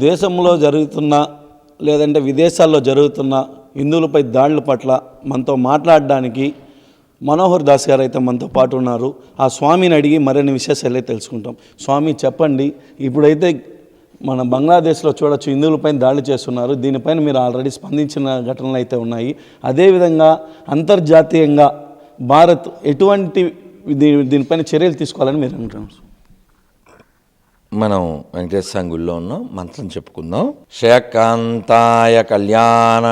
దేశంలో జరుగుతున్న లేదంటే విదేశాల్లో జరుగుతున్న హిందువులపై దాడుల పట్ల మనతో మాట్లాడడానికి మనోహర్ దాస్ గారు అయితే మనతో పాటు ఉన్నారు. ఆ స్వామిని అడిగి మరిన్ని విశేషాలు తెలుసుకుంటాం. స్వామి చెప్పండి, ఇప్పుడైతే మన బంగ్లాదేశ్లో చూడొచ్చు హిందువులపై దాడులు చేస్తున్నారు. దీనిపైన మీరు ఆల్రెడీ స్పందించిన ఘటనలు అయితే ఉన్నాయి. అదేవిధంగా అంతర్జాతీయంగా భారత్ ఎటువంటి దీనిపైన చర్యలు తీసుకోవాలని మీరు అనుకుంటున్నారు? మనం వెంకటేశ్వర గుళ్ళో ఉన్నాం, మంత్రం చెప్పుకుందాం. శ్రేయకాంతాయ కళ్యాణ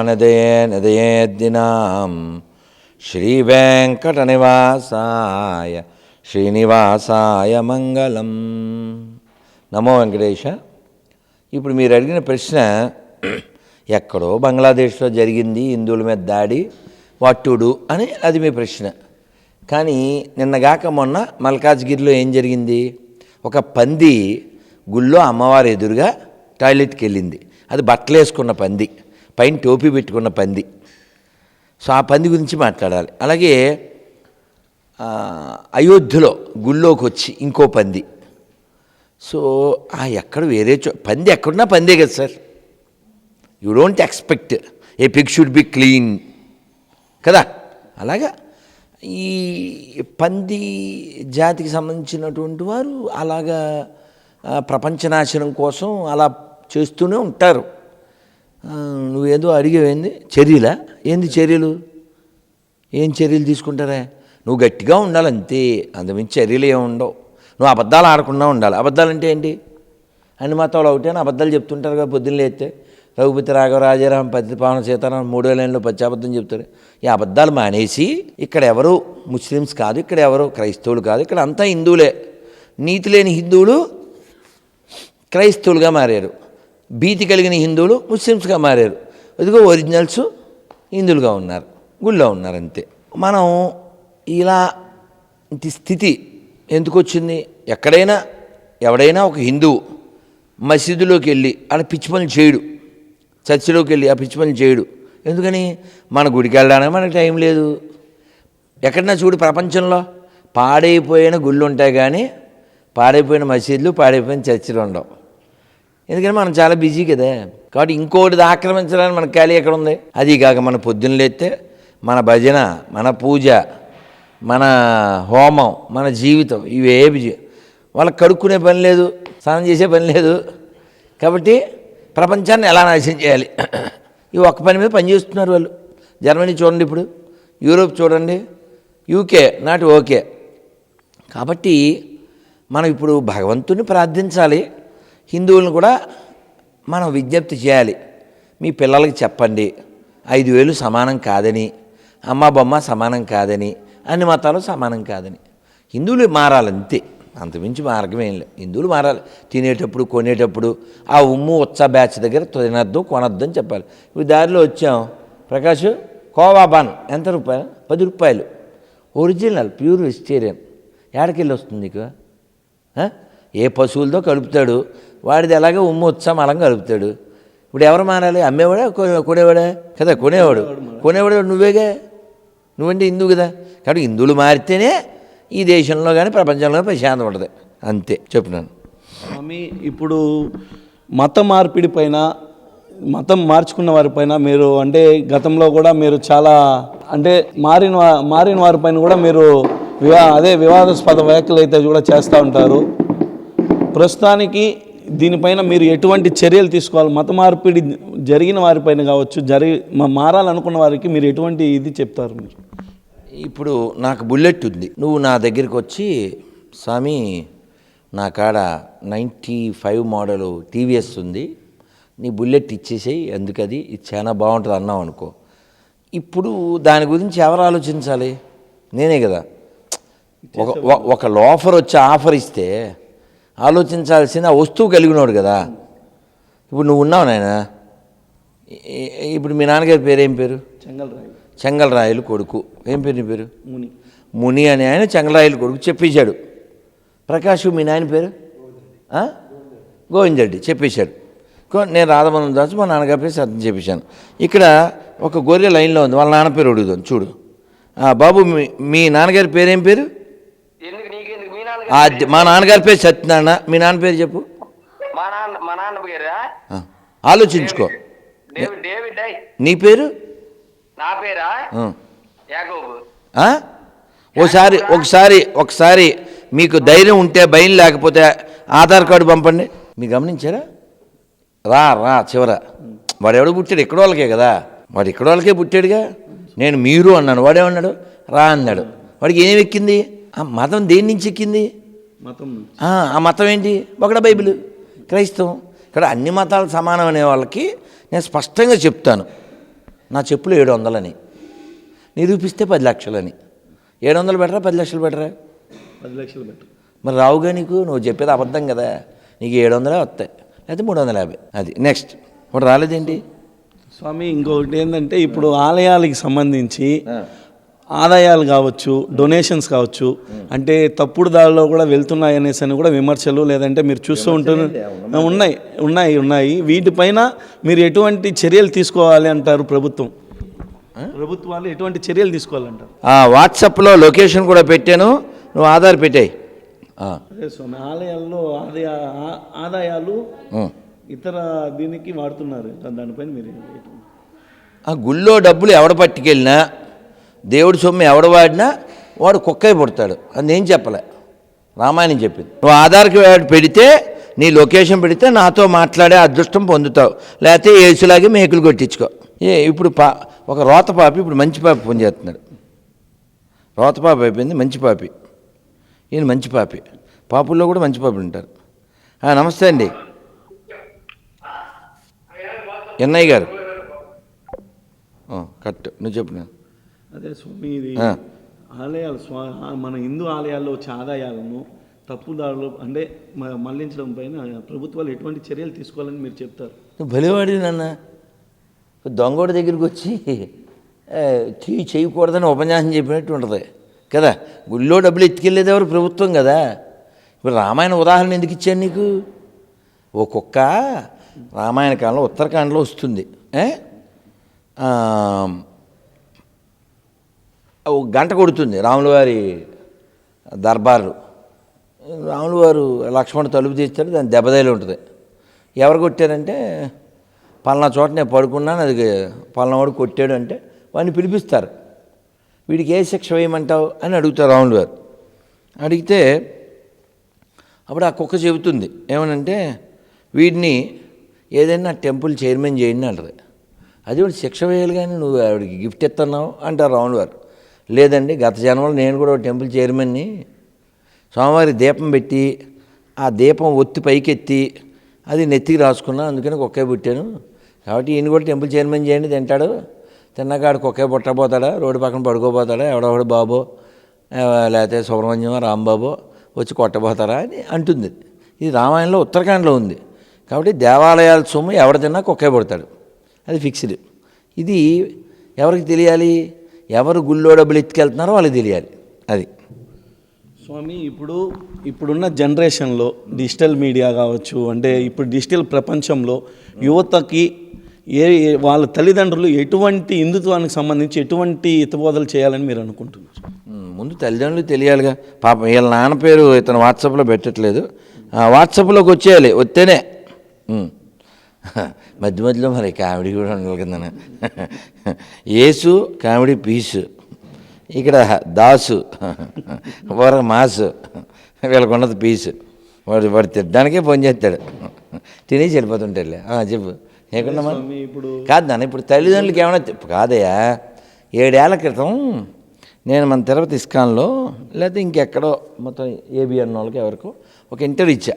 నిదయేద్దినాం శ్రీ వెంకట నివాసాయ శ్రీనివాసాయ మంగళం. నమో వెంకటేశ. ఇప్పుడు మీరు అడిగిన ప్రశ్న ఎక్కడో బంగ్లాదేశ్లో జరిగింది హిందువుల మీద దాడి వట్టుడు అని అది మీ ప్రశ్న. కానీ నిన్నగాక మొన్న మల్కాజ్గిరిలో ఏం జరిగింది? ఒక పంది గుళ్ళో అమ్మవారి ఎదురుగా టాయిలెట్కి వెళ్ళింది. అది బట్టలు వేసుకున్న పంది, పైన టోపీ పెట్టుకున్న పంది. సో ఆ పంది గురించి మాట్లాడాలి. అలాగే అయోధ్యలో గుళ్ళోకి వచ్చి ఇంకో పంది. సో ఎక్కడ వేరే పంది ఎక్కడున్నా పందే కదా sir. You don't expect A Pig should be clean కదా. అలాగా ఈ పంది జాతికి సంబంధించినటువంటి వారు అలాగా ప్రపంచనాశనం కోసం అలా చేస్తూనే ఉంటారు. నువ్వేదో అడిగేవేంది? చర్యలా? ఏంది చర్యలు? ఏం చర్యలు తీసుకుంటారా? నువ్వు గట్టిగా ఉండాలంతే, అంతమించి చర్యలు ఏమి ఉండవు. నువ్వు అబద్ధాలు ఆడకుండా ఉండాలి. అబద్ధాలు అంటే ఏంటి? అన్ని మతాలు ఒకటే అబద్ధాలు చెప్తుంటారు కదా. పొద్దున్న లేస్తే రఘుపతి రాఘవ రాజారాం పతి పావన సీతారాం 3 లైన్లో పచ్చాబద్ధం చెప్తారు. ఈ అబద్ధాలు మానేసి ఇక్కడ ఎవరు ముస్లిమ్స్ కాదు, ఇక్కడ ఎవరు క్రైస్తవులు కాదు, ఇక్కడ అంతా హిందువులే. నీతి లేని హిందువులు క్రైస్తవులుగా మారారు, భీతి కలిగిన హిందువులు ముస్లిమ్స్గా మారారు. ఇదిగో ఒరిజినల్స్ హిందువులుగా ఉన్నారు, గుళ్ళో ఉన్నారు, అంతే. మనం ఇలాంటి స్థితి ఎందుకు వచ్చింది? ఎక్కడైనా ఎవడైనా ఒక హిందువు మసీదులోకి వెళ్ళి ఆడ పిచ్చి పనులు చేయడు, చర్చిలోకి వెళ్ళి ఆ పిచ్చి పనులు చేయడు. ఎందుకని? మన గుడికి వెళ్ళడానికి మనకు టైం లేదు. ఎక్కడన్నా చూడు, ప్రపంచంలో పాడైపోయిన గుళ్ళు ఉంటాయి కానీ పాడైపోయిన మసీదులు, పాడైపోయిన చర్చిలు ఉండవు. ఎందుకంటే మనం చాలా బిజీ కదా. కాబట్టి ఇంకోటి ఆక్రమించడానికి మనకు ఖాళీ ఎక్కడ ఉంది? అది కాక మన పొద్దున్న లేస్తే మన భజన, మన పూజ, మన హోమం, మన జీవితం ఇవేవి వాళ్ళకి కడుక్కునే పని లేదు, స్నానం చేసే పని లేదు. కాబట్టి ప్రపంచాన్ని ఎలా నాశనం చేయాలి ఈ ఒక్క పని మీద పనిచేస్తున్నారు వాళ్ళు. జర్మనీ చూడండి, ఇప్పుడు యూరోప్ చూడండి, యూకే నాట్ ఓకే. కాబట్టి మనం ఇప్పుడు భగవంతుని ప్రార్థించాలి, హిందువులను కూడా మనం విజ్ఞప్తి చేయాలి. మీ పిల్లలకి చెప్పండి 5,000 సమానం కాదని, అమ్మ బొమ్మ సమానం కాదని, అన్ని మతాలు సమానం కాదని. హిందువులు మారాలంతే, అంతమించి మార్గం ఏం లేదు. హిందువులు మారాలి. తినేటప్పుడు కొనేటప్పుడు ఆ ఉమ్ము ఉత్సా బ్యాచ్ దగ్గర తినద్దు కొనద్దు అని చెప్పాలి. ఇప్పుడు దారిలో వచ్చాం, ప్రకాష్ కోవా బాన్ ఎంత రూపాయలు? 10 రూపాయలు. Original pure vegetarian. ఏడకెళ్ళి వస్తుంది నీకు? ఏ పశువులతో కలుపుతాడు వాడిది, ఎలాగే ఉమ్ము ఉత్సా మలం కలుపుతాడు. ఇప్పుడు ఎవరు మారాలి? అమ్మేవాడా కొనేవాడా? కదా కొనేవాడు నువ్వేగా, నువ్వంటే హిందువు కదా. కాబట్టి హిందువులు మారితేనే ఈ దేశంలో కానీ ప్రపంచంలో ప్రశాంతం ఉంటుంది, అంతే చెప్పినాను. స్వామి, ఇప్పుడు మత మార్పిడి పైన, మతం మార్చుకున్న వారిపైన మీరు అంటే గతంలో కూడా మీరు చాలా అంటే మారిన వారిపైన కూడా మీరు వివాదాస్పద వ్యాఖ్యలు అయితే కూడా చేస్తూ ఉంటారు. ప్రస్తుతానికి దీనిపైన మీరు ఎటువంటి చర్యలు తీసుకోవాలి? మత మార్పిడి జరిగిన వారిపైన కావచ్చు, మారాలనుకున్న వారికి మీరు ఎటువంటి ఇది చెప్తారు మీరు? ఇప్పుడు నాకు బుల్లెట్ ఉంది, నువ్వు నా దగ్గరికి వచ్చి స్వామి నా కాడ 95 మోడలు టీవీఎస్ ఉంది, నీ బుల్లెట్ ఇచ్చేసేయి, ఎందుకది ఇది చాలా బాగుంటుంది అన్నావు అనుకో. ఇప్పుడు దాని గురించి ఎవరు ఆలోచించాలి? నేనే కదా. ఒక లోఫర్ వచ్చి ఆఫర్ ఇస్తే ఆలోచించాల్సింది ఆ వస్తువు కలిగినోడు కదా. ఇప్పుడు నువ్వు ఉన్నావు నాయన. ఇప్పుడు మీ నాన్నగారి పేరు ఏం పేరు? చెంగల్రాయలు కొడుకు. ఏం పేరు నీ పేరు? ముని అని ఆయన చెంగల్రాయలు కొడుకు చెప్పేశాడు. ప్రకాష్ మీ నాయన పేరు గోవిందరెడ్డి చెప్పేశాడు. నేను రాధమోహన్ దాస్ మా నాన్నగారి పేరు సత్యం చెప్పేశాను. ఇక్కడ ఒక గొర్రె లైన్లో ఉంది, వాళ్ళ నాన్న పేరు అడుగుదాం చూడు. బాబు మీ నాన్నగారి పేరేం పేరు? మా నాన్నగారి పేరు సత్యనారాయణ. మీ నాన్న పేరు చెప్పు. మా నాన్న పేరా ఆ, ఆలోచించుకో. డేవిడ్ నీ పేరు? నా పేరా ఆ. యాకోబు. ఆ? ఒకసారి మీకు ధైర్యం ఉంటే, భయం లేకపోతే ఆధార్ కార్డు పంపండి. మీరు గమనించారా? రా చివర వాడు ఎవడు పుట్టాడు? ఇక్కడ వాళ్ళకే కదా, వాడు ఇక్కడ వాళ్ళకే పుట్టాడుగా. నేను మీరు అన్నాను, వాడేమన్నాడు? రా అన్నాడు. వాడికి ఏం ఎక్కింది? ఆ మతం దేని నుంచి ఎక్కింది? మతం ఆ మతం ఏంటి? ఒకడ బైబిల్, క్రైస్తవం. ఇక్కడ అన్ని మతాలు సమానం అనే వాళ్ళకి నేను స్పష్టంగా చెప్తాను, నా చెప్పులు 700 నిరూపిస్తే 10 లక్షలని. 700 బెటరా 10 లక్షలు బెటరా? 10 లక్షలు బెటర్. మరి రావుగా నీకు, నువ్వు చెప్పేది అబద్ధం కదా. నీకు 700 వస్తాయి, లేకపోతే 350. అది నెక్స్ట్. ఇప్పుడు రాలేదేంటి స్వామి? ఇంకొకటి ఏంటంటే, ఇప్పుడు ఆలయాలకి సంబంధించి ఆదాయాలు కావచ్చు, డొనేషన్స్ కావచ్చు, అంటే తప్పుడు దారిలో కూడా వెళ్తున్నాయి అనేసి అని కూడా విమర్శలు, లేదంటే మీరు చూస్తూ ఉంటున్నారు ఉన్నాయి. వీటిపైన మీరు ఎటువంటి చర్యలు తీసుకోవాలి అంటారు? ప్రభుత్వాలు ఎటువంటి చర్యలు తీసుకోవాలంటారు? వాట్సాప్లో లొకేషన్ కూడా పెట్టాను, నువ్వు ఆధార్ పెట్టాయి. అదే స్వామి, ఆలయాల్లో ఆదాయాలు ఇతర దీనికి వాడుతున్నారు, దానిపైన మీరు గుళ్ళో డబ్బులు ఎవడ పట్టుకెళ్ళినా, దేవుడి సొమ్ము ఎవడ వాడినా వాడు కుక్కై పుడతాడు అని నేను చెప్పలే, రామాయణం చెప్పింది. నువ్వు ఆధార్ కార్డు పెడితే, నీ లొకేషన్ పెడితే నాతో మాట్లాడే అదృష్టం పొందుతావు, లేకపోతే ఏసులాగే మేకులు కొట్టించుకో. ఇప్పుడు ఒక రోతపాపి ఇప్పుడు మంచి పాపి పని చేస్తున్నాడు. రోతపాపి అయిపోయింది మంచి పాపి. ఈయన మంచి పాపి, పాపుల్లో కూడా మంచి పాపులు ఉంటారు. నమస్తే అండి ఎన్నయ్య గారు. కరెక్ట్, నువ్వు చెప్పు. అదే స్వామి, ఇది ఆలయాలు మన హిందూ ఆలయాల్లో వచ్చే ఆదాయాలను తప్పుదారులు అంటే మళ్లించడం పైన ప్రభుత్వాలు ఎటువంటి చర్యలు తీసుకోవాలని మీరు చెప్తారు? నువ్వు భలేవాడి నాన్న. దొంగోడి దగ్గరికి వచ్చి చేయకూడదని ఉపన్యాసం చెప్పినట్టు ఉంటుంది కదా. గుళ్ళో డబ్బులు ఎత్తుకెళ్ళేది ఎవరు? ప్రభుత్వం కదా. ఇప్పుడు రామాయణ ఉదాహరణ ఎందుకు ఇచ్చాను నీకు? ఓ కుక్క రామాయణ కాలంలో ఉత్తరాఖండ్లో వస్తుంది. ఒక గంట కొడుతుంది రాముల వారి దర్బారు. రాముల వారు లక్ష్మణుడు తలుపు తీస్తాడు, దాని దెబ్బతైలు ఉంటుంది. ఎవరు కొట్టారంటే, పలానా చోట నేను పడుకున్నాను, అది పలానావాడు కొట్టాడు అంటే వాడిని పిలిపిస్తారు. వీడికి ఏ శిక్ష వేయమంటావు అని అడుగుతారు రాముల వారు. అడిగితే అప్పుడు ఆ కుక్క చెబుతుంది ఏమనంటే, వీడిని ఏదైనా టెంపుల్ చైర్మన్ చేయండి అంటది. అది వాడు శిక్ష వేయాలి, కానీ నువ్వు ఆవిడికి గిఫ్ట్ ఇస్తున్నావు అంటారు రాముల వారు. లేదండి, గత జన్మలో నేను కూడా టెంపుల్ చైర్మన్ని, స్వామివారి దీపం పెట్టి ఆ దీపం ఒత్తి పైకెత్తి అది నెత్తికి రాసుకున్నా, అందుకని కుక్కే పుట్టాను. కాబట్టి ఈయన కూడా టెంపుల్ చైర్మన్ చేయండి. తింటాడు, తిన్నాకాడు కుక్కే పుట్టబోతాడా, రోడ్డు పక్కన పడుకోబోతాడా, ఎవడెవడు బాబో లేకపోతే సుబ్రహ్మణ్యం రాంబాబు వచ్చి కొట్టబోతారా అని అంటుంది. ఇది రామాయణంలో ఉత్తరాఖండ్లో ఉంది. కాబట్టి దేవాలయాల సొమ్ము ఎవడ తిన్నా కుక్కే పుడతాడు, అది ఫిక్స్డ్. ఇది ఎవరికి తెలియాలి? ఎవరు గుళ్ళో డబ్బులు ఎత్తుకెళ్తున్నారో వాళ్ళకి తెలియాలి. అది స్వామి, ఇప్పుడున్న జనరేషన్లో డిజిటల్ మీడియా కావచ్చు, అంటే ఇప్పుడు డిజిటల్ ప్రపంచంలో యువతకి వాళ్ళ తల్లిదండ్రులు ఎటువంటి హిందుత్వానికి సంబంధించి ఎటువంటి హితబోధలు చేయాలని మీరు అనుకుంటున్నారు? ముందు తల్లిదండ్రులు తెలియాలిగా. పాపం వీళ్ళ నాన్న పేరు ఇతను వాట్సాప్లో పెట్టట్లేదు, వాట్సాప్లోకి వచ్చేయాలి. వస్తేనే మధ్య మధ్యలో మరి కామెడీ కూడా ఉండాలి కింద. యేసు కామెడీ పీసు, ఇక్కడ దాసు మాసు, వీళ్ళకు ఉన్నది పీసు. వాడు తినడానికే ఫోన్ చేస్తాడు, తినేసి వెళ్ళిపోతుంటాడులే. చెప్పు లేకుండా ఇప్పుడు కాదు నాన్న. ఇప్పుడు తల్లిదండ్రులకి ఏమైనా కాదయ్యా. 7 ఏళ్ల క్రితం నేను మన తిరుపతి ఇస్కాన్లో లేకపోతే ఇంకెక్కడో మొత్తం ఏబిఎన్ వాళ్ళకి ఎవరికో ఒక ఇంటర్వ్యూ ఇచ్చా.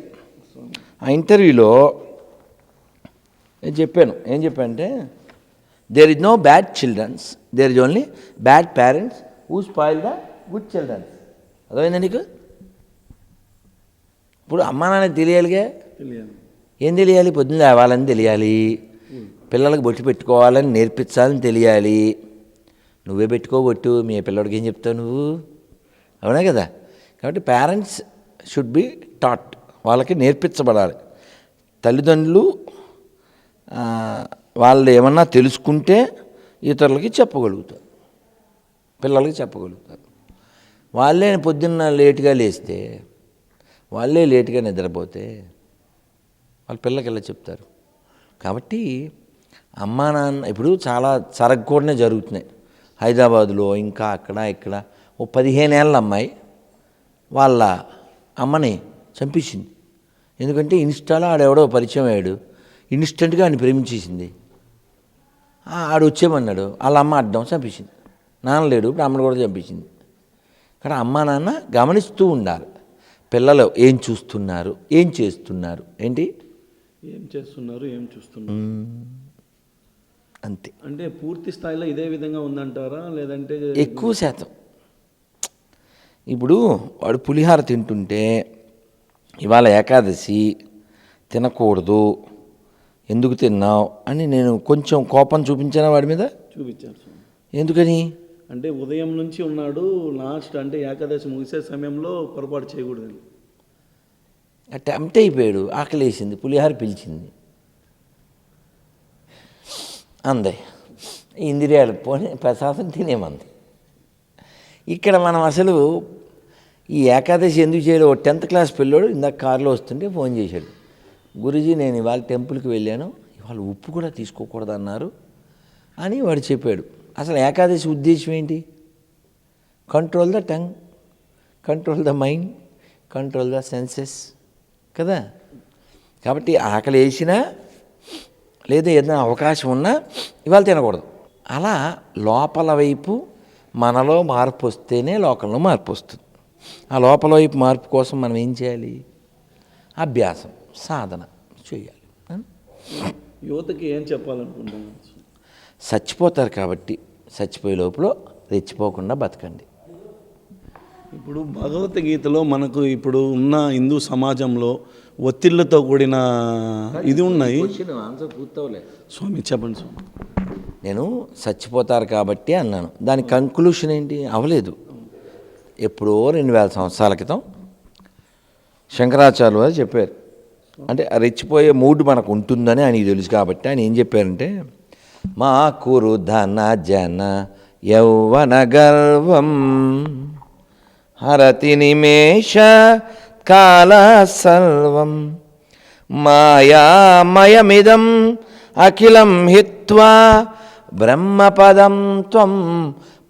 ఆ ఇంటర్వ్యూలో నేను చెప్పాను, ఏం చెప్పానంటే, there is no bad childrens, there is only bad parents who spoil the good childrens. అర్థమైందా నీకు? ఇప్పుడు అమ్మా నాన్న తెలియాలిగా. ఏం తెలియాలి? పొద్దున్న లేవాలని తెలియాలి, పిల్లలకు బొట్టు పెట్టుకోవాలని నేర్పించాలని తెలియాలి. నువ్వే పెట్టుకోబొట్టు, మీ పిల్లడికి ఏం చెప్తావు నువ్వు? అవునా కదా. కాబట్టి పేరెంట్స్ షుడ్ బి టాట్, వాళ్ళకి నేర్పించబడాలి. తల్లిదండ్రులు వాళ్ళు ఏమన్నా తెలుసుకుంటే ఇతరులకి చెప్పగలుగుతారు, పిల్లలకి చెప్పగలుగుతారు. వాళ్ళే పొద్దున్న లేటుగా లేస్తే, వాళ్ళే లేటుగా నిద్రపోతే వాళ్ళ పిల్లలకి ఎలా చెప్తారు? కాబట్టి అమ్మా నాన్న ఇప్పుడు చాలా సరగకూడనే జరుగుతున్నాయి హైదరాబాదులో, ఇంకా అక్కడ ఇక్కడ. ఓ 15 ఏళ్ళ అమ్మాయి వాళ్ళ అమ్మని చంపేసింది. ఎందుకంటే ఇన్స్టాలో ఆడెవడో పరిచయం అయ్యాడు, ఇన్స్టెంట్గా ఆయన ప్రేమించేసింది. ఆడు వచ్చేమన్నాడు, వాళ్ళ అమ్మ అడ్డం చంపేసింది. నాన్న లేడు, ఇప్పుడు అమ్మని కూడా చంపేసింది. ఇక్కడ అమ్మా నాన్న గమనిస్తూ ఉండాలి, పిల్లలు ఏం చూస్తున్నారు, ఏం చేస్తున్నారు, ఏంటి ఏం చేస్తున్నారు, ఏం చూస్తున్నారు, అంతే. అంటే పూర్తి స్థాయిలో ఇదే విధంగా ఉందంటారా, లేదంటే ఎక్కువ శాతం. ఇప్పుడు వాడు పులిహార తింటుంటే ఇవాళ ఏకాదశి తినకూడదు, ఎందుకు తిన్నావు అని నేను కొంచెం కోపం చూపించాను వాడి మీద. చూపించారు స్వామి. ఎందుకని? అంటే ఉదయం నుంచి ఉన్నాడు, లాస్ట్ అంటే ఏకాదశి ముగిసే సమయంలో పొరపాటు చేయకూడదని. టెంప్ట్ అయిపోయాడు, ఆకలేసింది, పులిహార పిలిచింది, అందే ఇంద్రియాలు పోనీ ప్రసాదం తినేమంది. ఇక్కడ మనం అసలు ఈ ఏకాదశి ఎందుకు చేయలేదు? ఓ 10th క్లాస్ పిల్లోడు ఇందాక కారులో వస్తుంటే ఫోన్ చేశాడు, గురూజీ నేను ఇవాళ టెంపుల్కి వెళ్ళాను, ఇవాళ ఉప్పు కూడా తీసుకోకూడదు అన్నారు అని వాడు చెప్పాడు. అసలు ఏకాదశి ఉద్దేశం ఏంటి? Control the tongue, control the mind, control the senses కదా. కాబట్టి ఆకలి వేసినా లేదా ఏదైనా అవకాశం ఉన్నా ఇవాళ తినకూడదు. అలా లోపల వైపు మనలో మార్పు వస్తేనే లోకంలో మార్పు వస్తుంది. ఆ లోపల వైపు మార్పు కోసం మనం ఏం చేయాలి? అభ్యాసం, సాధన చేయాలి. యువతకి ఏం చెప్పాలనుకుంటున్నాను? చచ్చిపోతారు కాబట్టి చచ్చిపోయే లోపల రెచ్చిపోకుండా బతకండి. ఇప్పుడు భగవద్గీతలో మనకు ఇప్పుడు ఉన్న హిందూ సమాజంలో ఒత్తిళ్లతో కూడిన ఇది ఉన్నాయి. ఆన్సర్ పూర్తవలే స్వామి, చెప్పండి స్వామి. నేను చచ్చిపోతారు కాబట్టి అన్నాను, దాని కంక్లూషన్ ఏంటి? అవలేదు. ఎప్పుడో 2000 సంవత్సరాల క్రితం శంకరాచార్యులు వారు చెప్పారు. అంటే రెచ్చిపోయే మూడ్ మనకు ఉంటుందని ఆయనకి తెలుసు కాబట్టి ఆయన ఏం చెప్పారంటే, మా కురు ధన జన యౌవన గర్వం హరతి నిమేష కాల సర్వం మాయామయమిదం అఖిలం హిత్వా బ్రహ్మపదం త్వం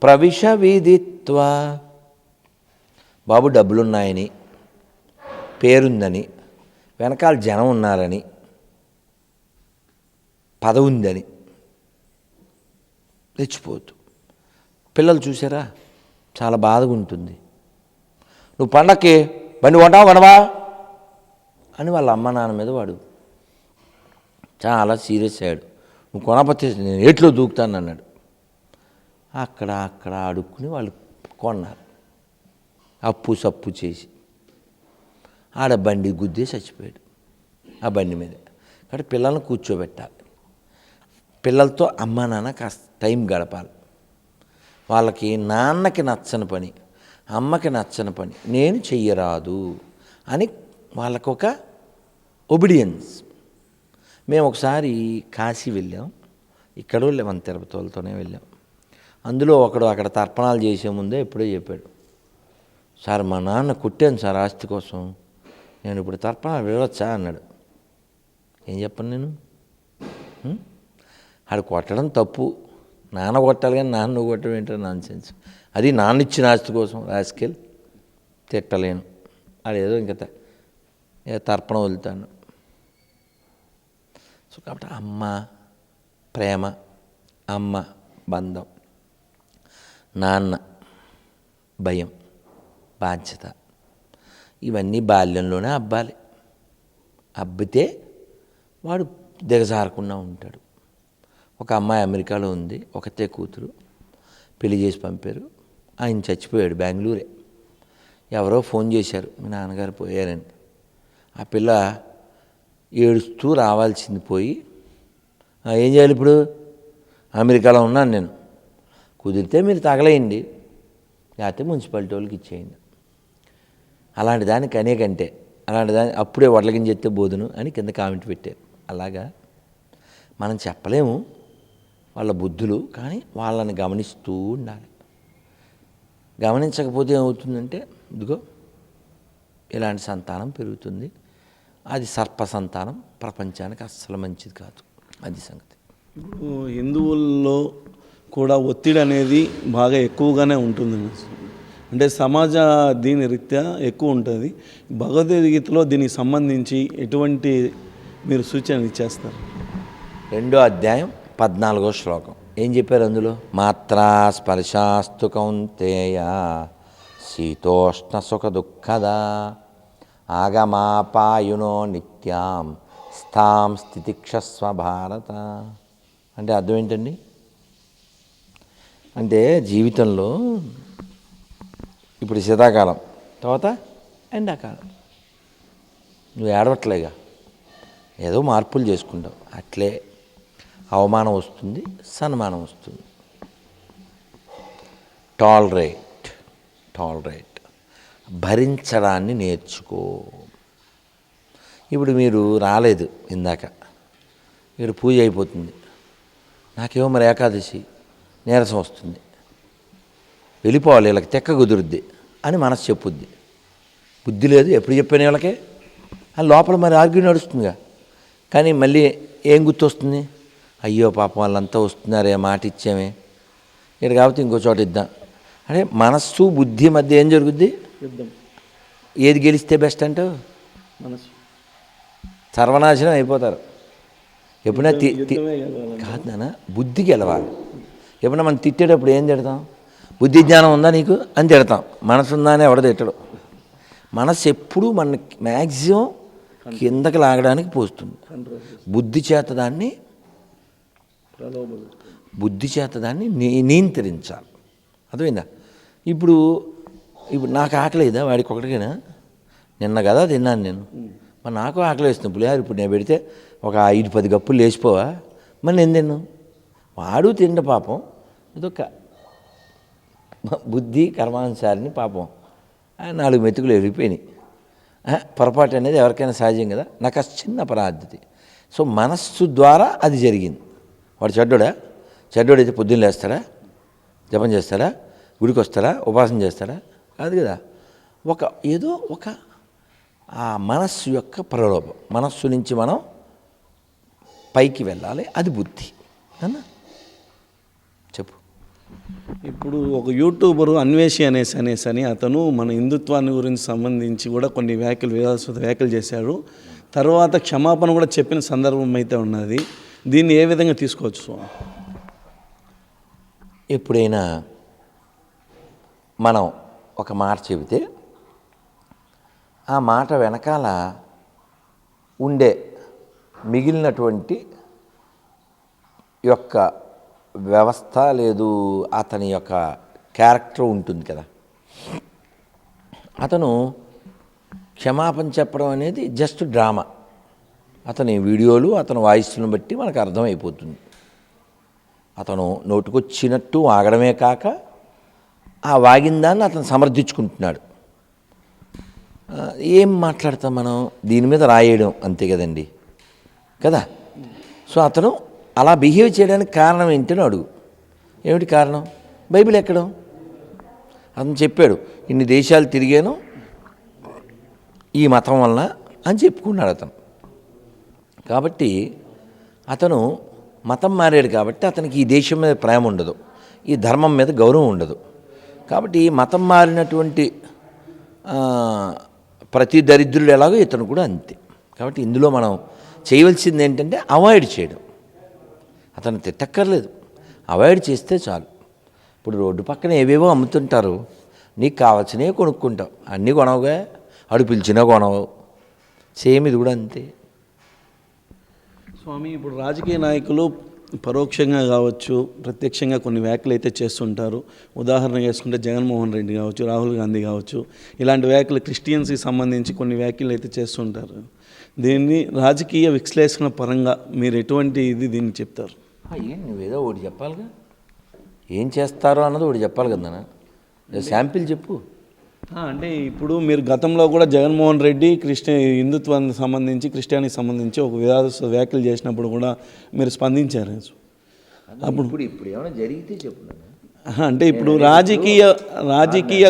ప్రవిశ విదిత్వా. బాబు డబ్బులున్నాయని, పేరుందని, వెనకాల జనం ఉన్నారని, పదవి ఉందని రెచ్చిపోతు. పిల్లలు చూసారా, చాలా బాధగా ఉంటుంది. నువ్వు పండక్కి బండి కొంటావా కొనవా అని వాళ్ళ అమ్మ నాన్న మీద వాడు చాలా సీరియస్ అయ్యాడు. నువ్వు కొనకపోతే నేను ఏట్లో దూకుతాను అన్నాడు. అక్కడ అడుక్కుని వాళ్ళు కొన్నారు, అప్పు సప్పు చేసి. ఆడ బండి గుద్దే చచ్చిపోయాడు ఆ బండి మీద. కాబట్టి పిల్లల్ని కూర్చోబెట్టాలి, పిల్లలతో అమ్మా నాన్న కాస్త టైం గడపాలి. వాళ్ళకి నాన్నకి నచ్చని పని, అమ్మకి నచ్చని పని నేను చెయ్యరాదు అని వాళ్ళకొక ఒబిడియన్స్. మేము ఒకసారి కాశీ వెళ్ళాం, ఇక్కడ వెళ్ళాం, మన తిరుపతి వాళ్ళతోనే వెళ్ళాం. అందులో ఒకడు అక్కడ తర్పణాలు చేసే ముందే ఎప్పుడో చెప్పాడు, సార్ మా నాన్న కొట్టాను సార్ ఆస్తి కోసం, నేను ఇప్పుడు తర్పణాలు వెళ్ళొచ్చా అన్నాడు. ఏం చెప్పను నేను? ఆడు కొట్టడం తప్పు, నాన్న కొట్టాలి కానీ నాన్న నువ్వు కొట్టడం ఏంటో నాన్సెన్స్. అది నాన్న ఇచ్చిన ఆస్తి కోసం రాసుకెళ్ళి తిట్టలేను. అదేదో ఇంకా తర్పణ వదులుతాను. సో కాబట్టి అమ్మ ప్రేమ, అమ్మ బంధం, నాన్న భయం, బాధ్యత, ఇవన్నీ బాల్యంలోనే అబ్బాలి. అబ్బితే వాడు దిగజారకుండా ఉంటాడు. ఒక అమ్మాయి అమెరికాలో ఉంది, ఒకతే కూతురు, పెళ్లి చేసి పంపారు. ఆయన చచ్చిపోయాడు బెంగళూరే. ఎవరో ఫోన్ చేశారు మీ నాన్నగారు పోయారని. ఆ పిల్ల ఏడుస్తూ రావాల్సింది పోయి, ఏం చేయాలి ఇప్పుడు? అమెరికాలో ఉన్నాను నేను, కుదిరితే మీరు తగలేయండి, లేకపోతే మున్సిపాలిటీ వాళ్ళకి ఇచ్చేయండి. అలాంటి దానికి అనేకంటే అలాంటి దాన్ని అప్పుడే వడ్లగింజ ఎత్తే బోధను అని కింద కామెంట్ పెట్టారు. అలాగా మనం చెప్పలేము వాళ్ళ బుద్ధులు, కానీ వాళ్ళని గమనిస్తూ ఉండాలి. గమనించకపోతే ఏమవుతుందంటే ఇదిగో ఇలాంటి సంతానం పెరుగుతుంది. అది సర్పసంతానం, ప్రపంచానికి అస్సలు మంచిది కాదు. అది సంగతి. ఇప్పుడు హిందువుల్లో కూడా ఒత్తిడి అనేది బాగా ఎక్కువగానే ఉంటుంది. అంటే సమాజ దీని రీత్యా ఎక్కువ ఉంటుంది. భగవద్గీతలో దీనికి సంబంధించి ఎటువంటి మీరు సూచనలు ఇచ్చేస్తారు? 2వ అధ్యాయం 14వ శ్లోకం ఏం చెప్పారు అందులో? మాత్రా స్పర్శాస్తు కౌంతేయ శీతోష్ణ సుఖ దుఃఖదా ఆగమాపాయునో నిత్యాం స్థాం స్థితిక్షస్వ భారత. అంటే అర్థం ఏంటండి? అంటే జీవితంలో ఇప్పుడు శీతాకాలం, తర్వాత ఎండాకాలం. నువ్వు ఏడవట్లేగా, ఏదో మార్పులు చేసుకుంటావు. అట్లే అవమానం వస్తుంది, సన్మానం వస్తుంది. టాలరేట్ భరించడాన్ని నేర్చుకో. ఇప్పుడు మీరు రాలేదు ఇందాక, ఇక్కడ పూజ అయిపోతుంది, నాకేమో మరి ఏకాదశి నీరసం వస్తుంది, వెళ్ళిపోవాలి, వీళ్ళకి తెక్క కుదురుద్ది అని మనసు చెప్పుద్ది. బుద్ధి లేదు, ఎప్పుడు చెప్పాను వీళ్ళకే అని లోపల మరి ఆర్గ్యూ నడుస్తుందిగా. కానీ మళ్ళీ ఏం గుర్తొస్తుంది? అయ్యో పాపం వాళ్ళంతా వస్తున్నారే, మాట ఇచ్చామే, ఇక్కడ కాబట్టి ఇంకో చోట ఇద్దాం. అంటే మనస్సు బుద్ధి మధ్య ఏం జరుగుద్ది? యుద్ధం. ఏది గెలిస్తే బెస్ట్ అంటావు? మనసు. సర్వనాశనం అయిపోతారు. ఎప్పుడైనా యుద్ధమే గెలవాలి. కాదు నాన్న, బుద్ధి గెలవాలి. ఎప్పుడైనా మనం తిట్టేటప్పుడు ఏం తిడతాం? బుద్ధి జ్ఞానం ఉందా నీకు అని తిడతాం. మనసు ఉందా అని ఎవడ తిట్టడు. మనసు ఎప్పుడూ మనకి మ్యాక్సిమం కిందకి లాగడానికి పోస్తుంది. బుద్ధి చేత దాన్ని నియంత్రించాలి. అర్థమైందా? ఇప్పుడు నాకు ఆకలేదా? వాడికి ఒకటికైనా నిన్న కదా తిన్నాను నేను, మరి నాకు ఆకలి వేస్తుంది పులిహార. ఇప్పుడు నేను పెడితే ఒక 5-10 గప్పులు లేచిపోవా? మరి నేను తిన్నాను, వాడు తిండ పాపం. ఇదొక బుద్ధి కర్మానుసారిని పాపం 4 మెతుకులు వెళ్ళిపోయినాయి. పొరపాటు అనేది ఎవరికైనా సహజం కదా. నాకు ఆ చిన్న పరాధతి. సో మనస్సు ద్వారా అది జరిగింది. వాడు చెడ్డోడైతే పొద్దున్న లేస్తాడా? జపం చేస్తాడా? గుడికి వస్తాడా? ఉపాసన చేస్తాడా? కాదు కదా. ఏదో ఒక ఆ మనస్సు యొక్క ప్రలోభం. మనస్సు నుంచి మనం పైకి వెళ్ళాలి, అది బుద్ధి అన్న. చెప్పు. ఇప్పుడు ఒక యూట్యూబరు అన్వేషి అనేసి అతను మన హిందుత్వాన్ని గురించి సంబంధించి కూడా కొన్ని వివాదాస్పద వ్యాఖ్యలు చేశాడు. తర్వాత క్షమాపణ కూడా చెప్పిన సందర్భం అయితే ఉన్నది. దీన్ని ఏ విధంగా తీసుకోవచ్చు స్వామి? ఎప్పుడైనా మనం ఒక మాట చెబితే ఆ మాట వెనకాల ఉండే మిగిలినటువంటి యొక్క వ్యవస్థ లేదు, అతని యొక్క క్యారెక్టర్ ఉంటుంది కదా. అతను క్షమాపణ చెప్పడం అనేది జస్ట్ డ్రామా. అతని వీడియోలు, అతని వాయిస్ను బట్టి మనకు అర్థమైపోతుంది. అతను నోటుకొచ్చినట్టు వాగడమే కాక ఆ వాగిన దాన్ని అతను సమర్థించుకుంటున్నాడు. ఏం మాట్లాడతాం మనం? దీని మీద రాయడం అంతే కదండి కదా. సో అతను అలా బిహేవ్ చేయడానికి కారణం ఏంటని అడుగు. ఏమిటి కారణం? బైబిల్ ఎక్కడం. అతను చెప్పాడు, ఇన్ని దేశాలు తిరిగాను ఈ మతం వలన అని చెప్పుకున్నాడు అతను. కాబట్టి అతను మతం మారాడు కాబట్టి అతనికి ఈ దేశం మీద ప్రేమ ఉండదు, ఈ ధర్మం మీద గౌరవం ఉండదు. కాబట్టి మతం మారినటువంటి ప్రతి దరిద్రుడు ఎలాగో ఇతను కూడా అంతే. కాబట్టి ఇందులో మనం చేయవలసింది ఏంటంటే అవాయిడ్ చేయడం. అతను తిట్టక్కర్లేదు, అవాయిడ్ చేస్తే చాలు. ఇప్పుడు రోడ్డు పక్కన ఏవేవో అమ్ముతుంటారు, నీకు కావాల్సినవి కొనుక్కుంటావు, అన్నీ కొనవుగా, అడు పిలిచినా కొనవు. సేమ్ ఇది కూడా అంతే స్వామి. ఇప్పుడు రాజకీయ నాయకులు పరోక్షంగా కావచ్చు, ప్రత్యక్షంగా కొన్ని వ్యాఖ్యలు అయితే చేస్తుంటారు. ఉదాహరణ చేసుకుంటే జగన్మోహన్ రెడ్డి కావచ్చు, రాహుల్ గాంధీ కావచ్చు, ఇలాంటి వ్యాఖ్యలు క్రిస్టియన్స్కి సంబంధించి కొన్ని వ్యాఖ్యలు అయితే చేస్తుంటారు. దీన్ని రాజకీయ విశ్లేషణ పరంగా మీరు ఎటువంటి దీన్ని చెప్తారు? నువ్వేదో ఒకటి చెప్పాలిగా, ఏం చేస్తారో అన్నది ఒకటి చెప్పాలి కదా. శాంపిల్ చెప్పు. అంటే ఇప్పుడు మీరు గతంలో కూడా జగన్మోహన్ రెడ్డి హిందుత్వానికి సంబంధించి, క్రిస్టియానికి సంబంధించి ఒక వివాదాస్పద వ్యాఖ్యలు చేసినప్పుడు కూడా మీరు స్పందించారు. అప్పుడు ఇప్పుడు ఏమైనా జరిగితే చెప్పు. అంటే ఇప్పుడు రాజకీయ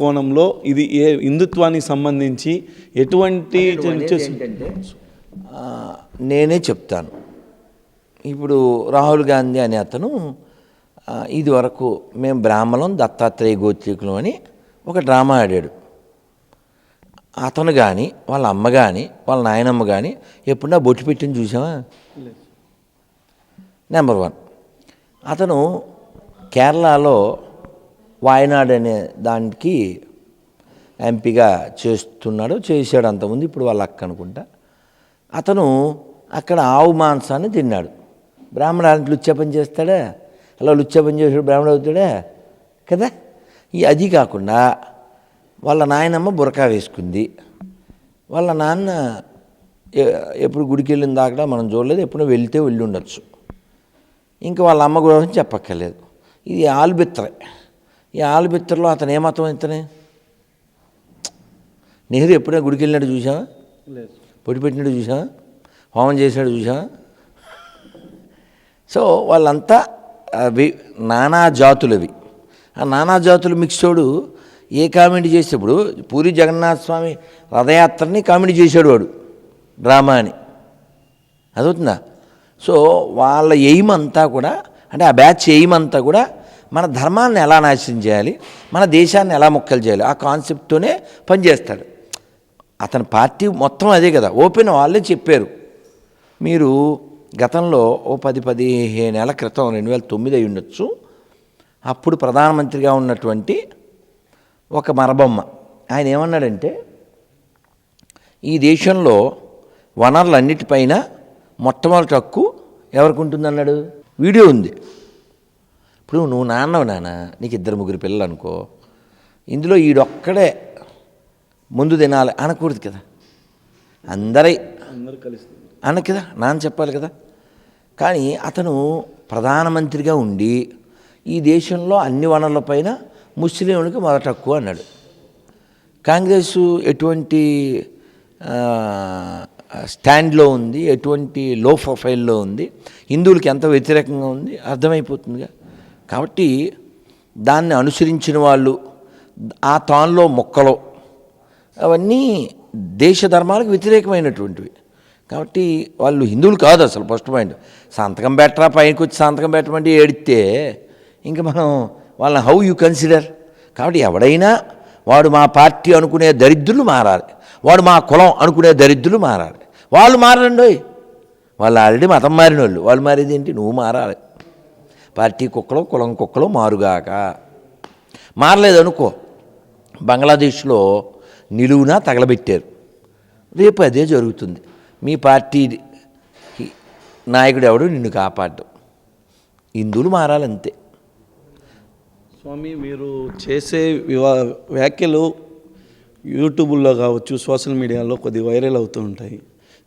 కోణంలో ఇది ఏ హిందుత్వానికి సంబంధించి ఎటువంటి ఏంటంటే నేనే చెప్తాను. ఇప్పుడు రాహుల్ గాంధీ అనే అతను ఇది వరకు మేము బ్రాహ్మణం దత్తాత్రేయ గోత్రీకులం అని ఒక డ్రామా ఆడాడు. అతను కానీ వాళ్ళ అమ్మ కానీ వాళ్ళ నాయనమ్మ కానీ ఎప్పుడన్నా బొట్టు పెట్టింది చూసావా? నెంబర్ 1. అతను కేరళలో వాయనాడ్ అనే దానికి ఎంపీగా చేశాడు అంతకుముందు. ఇప్పుడు వాళ్ళ అక్క అనుకుంటా. అతను అక్కడ ఆవు మాంసాన్ని తిన్నాడు. బ్రాహ్మణానికి లుచ్చా పని చేస్తాడా? అలా లుచ్చా పని చేసాడు బ్రాహ్మణ అవుతాడా కదా? అది కాకుండా వాళ్ళ నాయనమ్మ బురకా వేసుకుంది. వాళ్ళ నాన్న ఎప్పుడు గుడికి వెళ్ళిన దాకా మనం చూడలేదు, ఎప్పుడో వెళ్తే వెళ్ళి ఉండొచ్చు. ఇంకా వాళ్ళ అమ్మ గురించి చెప్పక్కర్లేదు. ఇది ఆలుబిత్తరే. ఈ ఆలుబిత్తరలో అతను ఏ మతం ఇతనే? నెహ్రూ ఎప్పుడైనా గుడికి వెళ్ళినట్టు చూసావా? పొడి పెట్టినట్టు చూసావా? హోమం చేసినట్టు చూసావా? సో వాళ్ళంతా నానా జాతులవి. ఆ నానా జాతులు మిక్స్డ్ ఏ కామెడీ చేసేప్పుడు పూరి జగన్నాథ స్వామి రథయాత్రని కామెడీ చేశాడు వాడు, డ్రామా అని. అదవుతుందా? సో వాళ్ళ ఎయిమ్ అంతా కూడా, అంటే ఆ బ్యాచ్ ఎయిమ్ అంతా కూడా మన ధర్మాన్ని ఎలా నాశనం చేయాలి, మన దేశాన్ని ఎలా ముక్కలు చేయాలి, ఆ కాన్సెప్ట్తోనే పనిచేస్తాడు. అతని పార్టీ మొత్తం అదే కదా. ఓపెన్ వాళ్ళే చెప్పారు. మీరు గతంలో ఓ 10-15 నెలల క్రితం 2009 అయి ఉండొచ్చు, అప్పుడు ప్రధానమంత్రిగా ఉన్నటువంటి ఒక మరబొమ్మ ఆయన ఏమన్నాడంటే, ఈ దేశంలో వనరులన్నిటిపైన మొట్టమొదటి హక్కు ఎవరికి ఉంటుందన్నాడు. వీడియో ఉంది. ఇప్పుడు నువ్వు నాన్న, నీకు 2-3 పిల్లలు అనుకో, ఇందులో ఈడొక్కడే ముందు తినాలి అనకూడదు కదా. అందరూ కలిసి అన్న కదా, నాన్న చెప్పాలి కదా. కానీ అతను ప్రధానమంత్రిగా ఉండి ఈ దేశంలో అన్ని వనరులపైన ముస్లింలకు మొదట హక్కు అన్నాడు. కాంగ్రెస్ ఎటువంటి స్టాండ్లో ఉంది, ఎటువంటి లో ప్రొఫైల్లో ఉంది, హిందువులకి ఎంత వ్యతిరేకంగా ఉంది అర్థమైపోతుందిగా. కాబట్టి దాన్ని అనుసరించిన వాళ్ళు, ఆ తాన్లో మొక్కలు అవన్నీ దేశ ధర్మాలకు వ్యతిరేకమైనటువంటివి. కాబట్టి వాళ్ళు హిందువులు కాదు అసలు. ఫస్ట్ పాయింట్, సంతకం పెట్టరా పైకి వచ్చి సంతకం పెట్టమంటే ఏడితే ఇంకా మనం వాళ్ళని హౌ యూ కన్సిడర్. కాబట్టి ఎవడైనా వాడు మా పార్టీ అనుకునే దరిద్రులు మారాలి, వాడు మా కులం అనుకునే దరిద్రులు మారాలి. వాళ్ళు మారండి, వాళ్ళు ఆల్రెడీ మతం మారిన వాళ్ళు మారేది ఏంటి? నువ్వు మారాలి. పార్టీ కుక్కలో కులం కుక్కలో మారుగాక. మారలేదనుకో, బంగ్లాదేశ్లో నిలువునా తగలబెట్టారు. రేపు అదే జరుగుతుంది. మీ పార్టీ నాయకుడు ఎవడు నిన్ను కాపాడు. హిందువులు మారాలంతే. స్వామి, మీరు చేసే వ్యాఖ్యలు యూట్యూబ్లో కావచ్చు, సోషల్ మీడియాలో కొద్దిగా వైరల్ అవుతూ ఉంటాయి.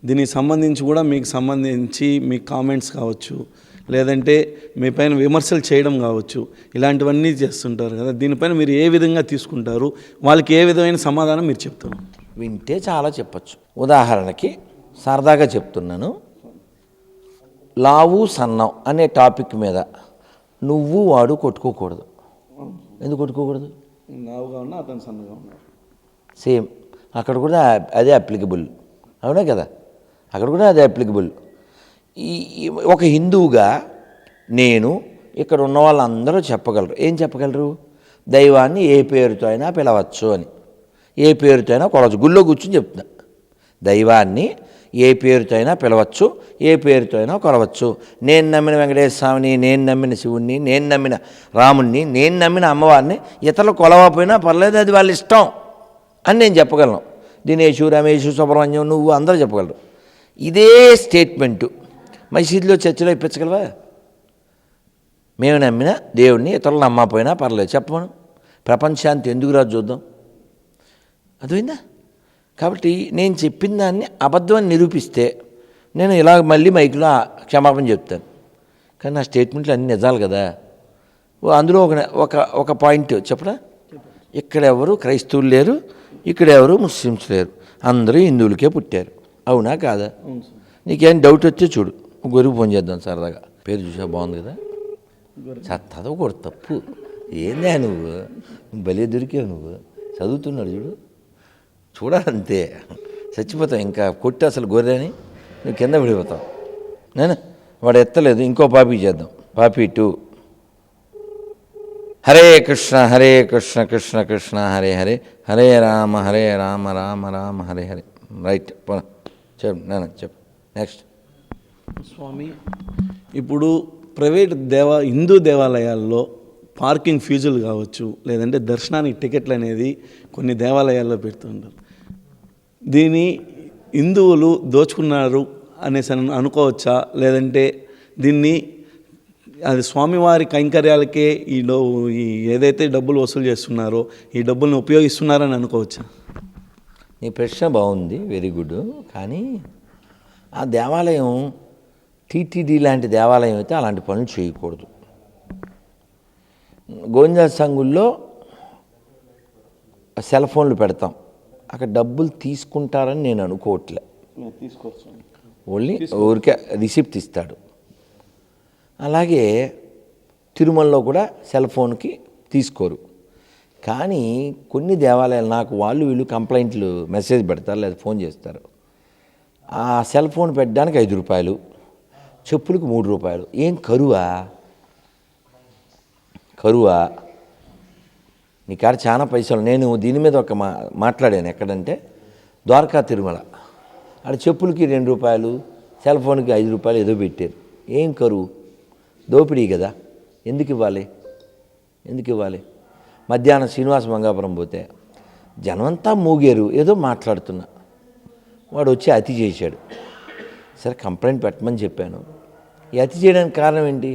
దీనికి సంబంధించి కూడా మీకు సంబంధించి మీ కామెంట్స్ కావచ్చు, లేదంటే మీ పైన విమర్శలు చేయడం కావచ్చు, ఇలాంటివన్నీ చేస్తుంటారు కదా. దీనిపైన మీరు ఏ విధంగా తీసుకుంటారు? వాళ్ళకి ఏ విధమైన సమాధానం మీరు చెప్తారు? వింటే చాలా చెప్పచ్చు. ఉదాహరణకి సరదాగా చెప్తున్నాను, లావు సన్నం అనే టాపిక్ మీద నువ్వు వాడు కొట్టుకోకూడదు. ఎందుకు కొట్టుకోకూడదు? లావుగా ఉన్నా అతను సన్నగా ఉన్నాడు, సేమ్. అక్కడ కూడా అదే అప్లికబుల్, అవునా కదా? అక్కడ కూడా అదే అప్లికబుల్. ఈ ఒక హిందువుగా నేను ఇక్కడ ఉన్న వాళ్ళందరూ చెప్పగలరు. ఏం చెప్పగలరు? దైవాన్ని ఏ పేరుతో అయినా పిలవచ్చు అని, ఏ పేరుతో అయినా కొలవచ్చు. గుళ్ళో కూర్చుని చెప్తున్నా, దైవాన్ని ఏ పేరుతో అయినా పిలవచ్చు, ఏ పేరుతో అయినా కొలవచ్చు. నేను నమ్మిన వెంకటేశ్వర స్వామిని, నేను నమ్మిన శివుణ్ణి, నేను నమ్మిన రాముణ్ణి, నేను నమ్మిన అమ్మవారిని ఇతరులు కొలవకపోయినా పర్లేదు, అది వాళ్ళ ఇష్టం అని నేను చెప్పగలను. దినేషు, రమేషు, సుబ్రహ్మణ్యం, నువ్వు అందరూ చెప్పగలరు. ఇదే స్టేట్మెంటు మసీదులో చర్చలో ఇప్పించగలవా? మేము నమ్మిన దేవుడిని ఇతరులు నమ్మకపోయినా పర్లేదు చెప్పమను. ప్రపంచాంతి ఎందుకు రాదు చూద్దాం. అర్థమైందా? కాబట్టి నేను చెప్పిన దాన్ని అబద్ధం అని నిరూపిస్తే నేను ఇలా మళ్ళీ మైక్లో క్షమాపణ చెప్తాను. కానీ నా స్టేట్మెంట్లు అన్నీ నిజాలు కదా. అందులో ఒక పాయింట్ చెప్పరా? ఇక్కడ ఎవరు క్రైస్తవులు లేరు, ఇక్కడ ఎవరు ముస్లిమ్స్ లేరు, అందరూ హిందువులకే పుట్టారు. అవునా కాదా? నీకేం డౌట్ వచ్చే చూడు, గురువు ఫోన్ చేద్దాం సరదాగా. పేరు చూసా బాగుంది కదా. చదవకూడదు, తప్పు. ఏందా నువ్వు భలే దొరికావు నువ్వు. చదువుతున్నాడు చూడు, చూడాలంతే. చచ్చిపోతావు ఇంకా కొట్టి అసలు గొర్రెని నువ్వు కింద పడిపోతావు. నేనా వాడు ఎత్తలేదు, ఇంకో పాపి చేద్దాం. పాపి 2. హరే కృష్ణ కృష్ణ కృష్ణ హరే హరే, హరే రామ రామ రామ హరే హరే. రైట్, చెప్పు నాన్న, చెప్పు నెక్స్ట్. స్వామి, ఇప్పుడు ప్రైవేట్ హిందూ దేవాలయాల్లో పార్కింగ్ ఫీజులు కావచ్చు, లేదంటే దర్శనానికి టికెట్లు అనేది కొన్ని దేవాలయాల్లో పెడుతుంటారు. దీన్ని హిందువులు దోచుకున్నారు అనేసి అనుకోవచ్చా, లేదంటే దీన్ని అది స్వామివారి కైంకర్యాలకే ఈ ఏదైతే డబ్బులు వసూలు చేస్తున్నారో ఈ డబ్బులను ఉపయోగిస్తున్నారని అనుకోవచ్చా? నీ ప్రశ్న బాగుంది, వెరీ గుడ్. కానీ ఆ దేవాలయం టీటీడీ లాంటి దేవాలయం అయితే అలాంటి పనులు చేయకూడదు. గోవిందా సంఘుల్లో సెల్ ఫోన్లు పెడతాం, అక్కడ డబ్బులు తీసుకుంటారని నేను అనుకోవట్లే. ఓన్లీ ఊరికే రిసిప్ట్ ఇస్తాడు. అలాగే తిరుమలలో కూడా సెల్ ఫోన్కి తీసుకోరు. కానీ కొన్ని దేవాలయాలు నాకు వీళ్ళు కంప్లైంట్లు మెసేజ్ పెడతారు లేదా ఫోన్ చేస్తారు. ఆ సెల్ ఫోన్ పెట్టడానికి 5 రూపాయలు, చెప్పులకు 3 రూపాయలు. ఏం కరువా? నీ కాడ చాలా పైసలు. నేను దీని మీద ఒక మాట్లాడాను. ఎక్కడంటే ద్వారకా తిరుమల, ఆడ చెప్పులకి 2 రూపాయలు, సెల్ ఫోన్కి 5 రూపాయలు ఏదో పెట్టారు. ఏం కరువు? దోపిడీ కదా. ఎందుకు ఇవ్వాలి? మధ్యాహ్నం శ్రీనివాస మంగాపురం పోతే జనమంతా మూగారు, ఏదో మాట్లాడుతున్నా. వాడు వచ్చి అతి చేశాడు. సరే కంప్లైంట్ పెట్టమని చెప్పాను. ఈ అతి చేయడానికి కారణం ఏంటి?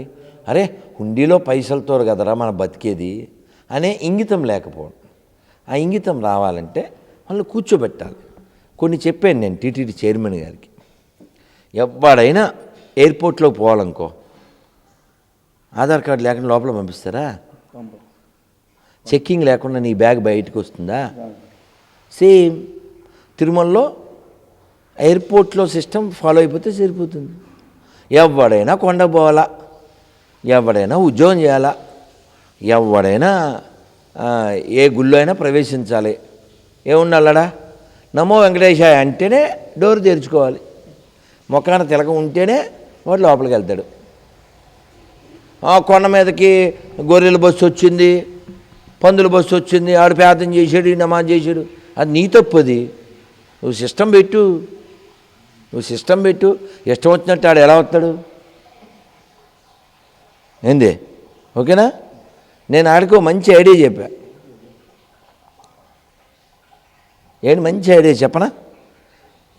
అరే హుండీలో పైసలతో కదరా మన బతికేది అనే ఇంగితం లేకపోవడం. ఆ ఇంగితం రావాలంటే వాళ్ళు కూర్చోబెట్టాలి. కొన్ని చెప్పాను నేను టీటీడీ చైర్మన్ గారికి. ఎవడైనా ఎయిర్పోర్ట్లో పోవాలనుకో ఆధార్ కార్డు లేకుండా లోపల పంపిస్తారా? చెక్కింగ్ లేకుండా నీ బ్యాగ్ బయటకు వస్తుందా? సేమ్ తిరుమలలో ఎయిర్పోర్ట్లో సిస్టమ్ ఫాలో అయిపోతే సరిపోతుంది. ఎవడైనా కొండ పోవాలా, ఎవడైనా ఉద్యోగం చేయాలా, ఎవడైనా ఏ గుళ్ళో అయినా ప్రవేశించాలి. ఏముండాలడా? నమో వెంకటేశాయ అంటేనే డోర్ తెరుచుకోవాలి. మొఖాన తిలకం ఉంటేనే వాడు లోపలికి వెళ్తాడు. కొండ మీదకి గొర్రెల బస్సు వచ్చింది, పందుల బస్సు వచ్చింది, ఆడు ప్రార్థన చేశాడు, నమాజ్ చేశాడు, అది నీ తప్పు. అది నువ్వు సిస్టమ్ పెట్టు. ఇష్టం వచ్చినట్టు ఆడు ఎలా వస్తాడు? ఏంది? ఓకేనా? నేను ఆడికో మంచి ఐడియా చెప్పా. ఏంటి మంచి ఐడియా చెప్పనా?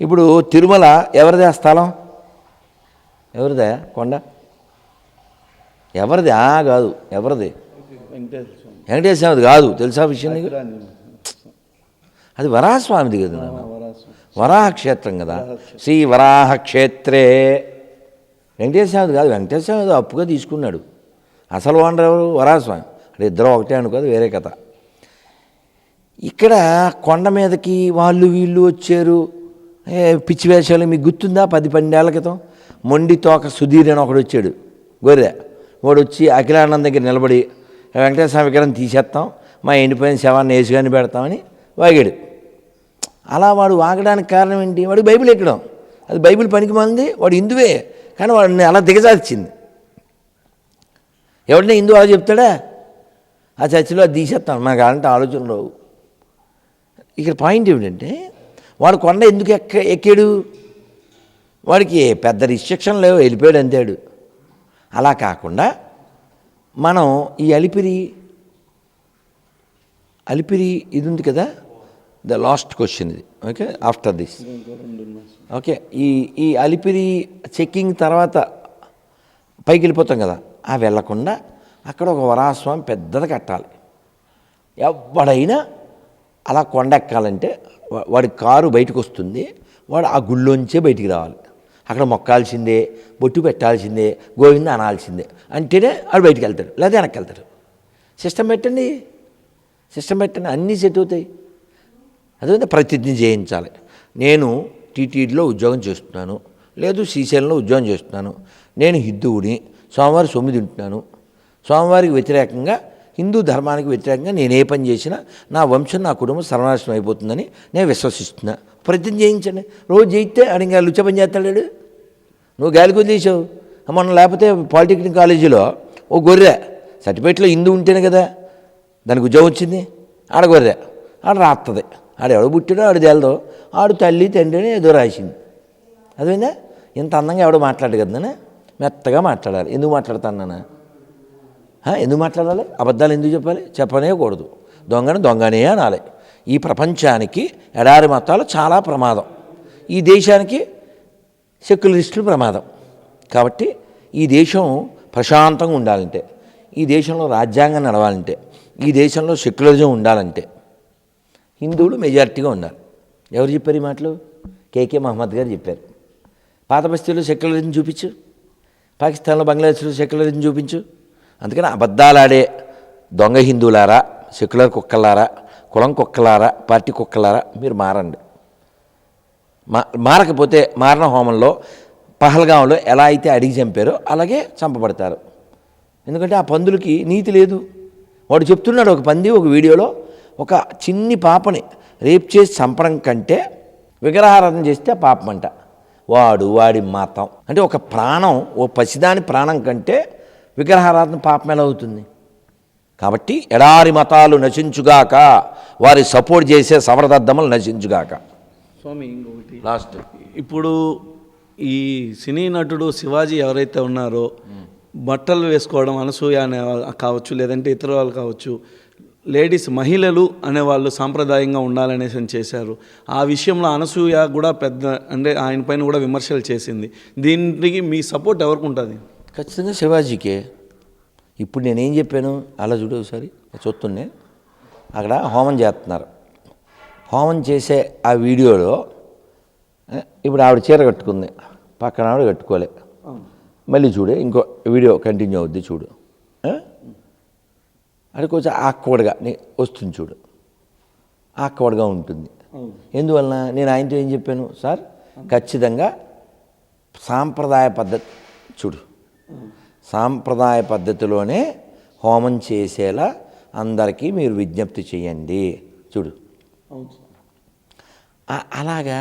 ఇప్పుడు తిరుమల ఎవరిదే ఆ స్థలం? ఎవరిదా కొండ? ఎవరిది? కాదు, ఎవరిది? వెంకటేశ్వర స్వామిది కాదు. తెలుసా విషయం నీకు? అది వరాహస్వామిది కదా నాన్న. వరాహ క్షేత్రం కదా, శ్రీ వరాహ క్షేత్రే. వెంకటేశ్వర స్వామిది కాదు. వెంకటేశ్వర స్వామి అప్పుగా తీసుకున్నాడు. అసలు ఓనర్ ఎవరు? వరాహస్వామి. అంటే ఇద్దరు ఒకటే అనుకోదు, వేరే కథ. ఇక్కడ కొండ మీదకి వాళ్ళు వీళ్ళు వచ్చారు, పిచ్చి వేషాలు. మీకు గుర్తుందా? 10-12 ఏళ్ల క్రితం మొండి తోక సుధీర్ అని ఒకడు వచ్చాడు, గొర్రె. వాడు వచ్చి అఖిలానంద దగ్గర నిలబడి వెంకటేశ్వర స్వామి విగ్రహం తీసేస్తాం, మా ఎండిపోయిన శవాన్ని వేసుకొని పెడతామని వాగాడు. అలా వాడు వాగడానికి కారణం ఏంటి? వాడికి బైబిల్ ఎక్కడం. అది బైబిల్ పనికి మాలింది. వాడు హిందువే, కానీ వాడిని అలా దిగజార్చింది. ఎవడన్నా హిందూ అలా చెప్తాడా? ఆ చర్చిలో అది తీసేస్తాను మనకు అలాంటి ఆలోచన రావు. ఇక్కడ పాయింట్ ఏమిటంటే వాడు కొండ ఎందుకు ఎక్కాడు? వాడికి పెద్ద రిస్ట్రిక్షన్ లేవు, వెళ్ళిపోయాడు అంతాడు. అలా కాకుండా మనం ఈ అలిపిరి ఇది ఉంది కదా, ద లాస్ట్ క్వశ్చన్ ఇది. Okay, after this. ఓకే, ఈ అలిపిరి చెక్కింగ్ తర్వాత పైకి వెళ్ళిపోతాం కదా, ఆ వెళ్ళకుండా అక్కడ ఒక వరాహస్వామి పెద్దది కట్టాలి. ఎవడైనా అలా కొండ ఎక్కాలంటే వాడి కారు బయటకు వస్తుంది, వాడు ఆ గుళ్ళోంచే బయటికి రావాలి. అక్కడ మొక్కాల్సిందే, బొట్టు పెట్టాల్సిందే, గోవింద అనాల్సిందే, అంటేనే వాడు బయటికి వెళ్తాడు, లేదా వెనక్కి వెళ్తాడు. సిస్టమ్ పెట్టండి, అన్నీ సెట్ అవుతాయి. అదే ప్రతిజ్ఞ చేయించాలి. నేను టీటీడీలో ఉద్యోగం చేస్తున్నాను, లేదు శ్రీశైలంలో ఉద్యోగం చేస్తున్నాను, నేను హిందువుని, సోమవారం 9 తింటున్నాను, స్వామివారికి వ్యతిరేకంగా, హిందూ ధర్మానికి వ్యతిరేకంగా నేను ఏ పని చేసినా నా వంశం, నా కుటుంబం సర్వనాశనం అయిపోతుందని నేను విశ్వసిస్తున్నా. ప్రతిజ్ఞ చేయించండి. రోజు చేయిస్తే అడిగా లుచ్చ పని చేస్తాడు. నువ్వు గాలి కుదిలేసావు. మొన్న లేకపోతే పాలిటెక్నిక్ కాలేజీలో ఓ గొర్రె సర్టిఫికేట్లో హిందూ ఉంటేనే కదా దానికి ఉద్యోగం వచ్చింది. ఆడ గొర్రె ఆడ రాస్తుంది. ఆడెవడో పుట్టాడో ఆడు తేలదో, ఆడు తల్లి తండ్రిని ఏదో రాసింది. అదేందా ఇంత అందంగా ఎవడో మాట్లాడు కదా, మెత్తగా మాట్లాడాలి. ఎందుకు మాట్లాడతాను నాన్న? ఎందుకు మాట్లాడాలి? అబద్ధాలు ఎందుకు చెప్పాలి? చెప్పనే కూడదు. దొంగనే అనాలి. ఈ ప్రపంచానికి ఎడారి మతాలు చాలా ప్రమాదం. ఈ దేశానికి సెక్యులరిస్టులు ప్రమాదం. కాబట్టి ఈ దేశం ప్రశాంతంగా ఉండాలంటే, ఈ దేశంలో రాజ్యాంగం నడవాలంటే, ఈ దేశంలో సెక్యులరిజం ఉండాలంటే హిందువులు మెజారిటీగా ఉండాలి. ఎవరు చెప్పారు ఈ మాటలు? కేకే మహమ్మద్ గారు చెప్పారు. పాత బస్తీలో సెక్యులరిజం చూపించు, పాకిస్తాన్లో బంగ్లాదేశ్లో సెక్యులరిజం చూపించు. అందుకని అబద్ధాలాడే దొంగ హిందువులారా, సెక్యులర్ కుక్కలారా, కులం కుక్కలారా, పార్టీ కుక్కలారా మీరు మారండి. మారకపోతే మారణ హోమంలో పహల్గాంలో ఎలా అయితే అడిగి చంపారో అలాగే చంపబడతారు. ఎందుకంటే ఆ పందులకి నీతి లేదు. వాడు చెప్తున్నాడు, ఒక పంది ఒక వీడియోలో, ఒక చిన్ని పాపని రేప్ చేసి చంపడం కంటే విగ్రహారాధన చేస్తే పాపం అంట. వాడి మతం అంటే ఒక ప్రాణం, ఓ పసిదాని ప్రాణం కంటే విగ్రహారాధన పాపం ఎలా అవుతుంది? కాబట్టి ఎడారి మతాలు నశించుగాక, వారి సపోర్ట్ చేసే సవరదద్దములు నశించుగాక. స్వామి ఇంకొకటి లాస్ట్, ఇప్పుడు ఈ సినీ నటుడు శివాజీ ఎవరైతే ఉన్నారో బట్టలు వేసుకోవడం అనసూయ అనే కావచ్చు, లేదంటే ఇతర వాళ్ళు కావచ్చు, లేడీస్ మహిళలు అనేవాళ్ళు సాంప్రదాయంగా ఉండాలనేసి చేశారు. ఆ విషయంలో అనసూయ కూడా పెద్ద అంటే ఆయన పైన కూడా విమర్శలు చేసింది. దీనికి మీ సపోర్ట్ ఎవరికి ఉంటుంది? ఖచ్చితంగా శివాజీకే. ఇప్పుడు నేనేం చెప్పాను అలా చూడు ఒకసారి. చూస్తుండే అక్కడ హోమం చేస్తున్నారు. హోమం చేసే ఆ వీడియోలో ఇప్పుడు ఆవిడ చీర కట్టుకుంది, పక్కన ఆవిడ కట్టుకోలే. మళ్ళీ చూడే ఇంకో వీడియో కంటిన్యూ అవుద్ది చూడు. అది కొంచెం ఆక్వర్డ్గా వస్తుంది చూడు, ఆక్వర్డ్గా ఉంటుంది. ఎందువలన నేను ఆయనతో ఏం చెప్పాను, సార్ ఖచ్చితంగా సాంప్రదాయ పద్ధతి చూడు, సాంప్రదాయ పద్ధతిలోనే హోమం చేసేలా అందరికీ మీరు విజ్ఞప్తి చేయండి చూడు. అలాగా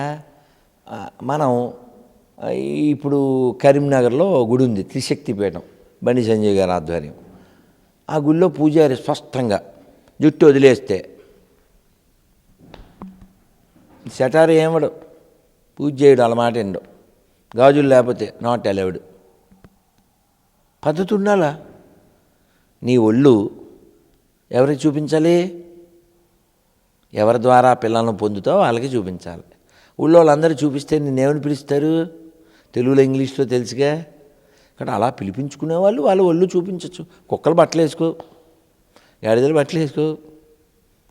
మనం ఇప్పుడు కరీంనగర్లో గుడి ఉంది, త్రిశక్తి పీఠం, బండి సంజయ్ గారి ఆధ్వర్యం. ఆ గుళ్ళో పూజారి స్పష్టంగా జుట్టు వదిలేస్తే సెటారు ఏమడు, పూజ చేయడు, అలమాట ఎండు, గాజులు లేకపోతే నాట్ అలౌడ్. పద్ధతి ఉండాలా? నీ ఒళ్ళు ఎవరికి చూపించాలి? ఎవరి ద్వారా పిల్లలను పొందుతావో వాళ్ళకి చూపించాలి. ఊళ్ళో వాళ్ళందరూ చూపిస్తే నిన్నేమని పిలుస్తారు? తెలుగులో ఇంగ్లీష్లో తెలుసుగా. కానీ అలా పిలిపించుకునే వాళ్ళు వాళ్ళ ఒళ్ళు చూపించవచ్చు. కుక్కలు బట్టలు వేసుకో, గాడిదలు బట్టలు వేసుకో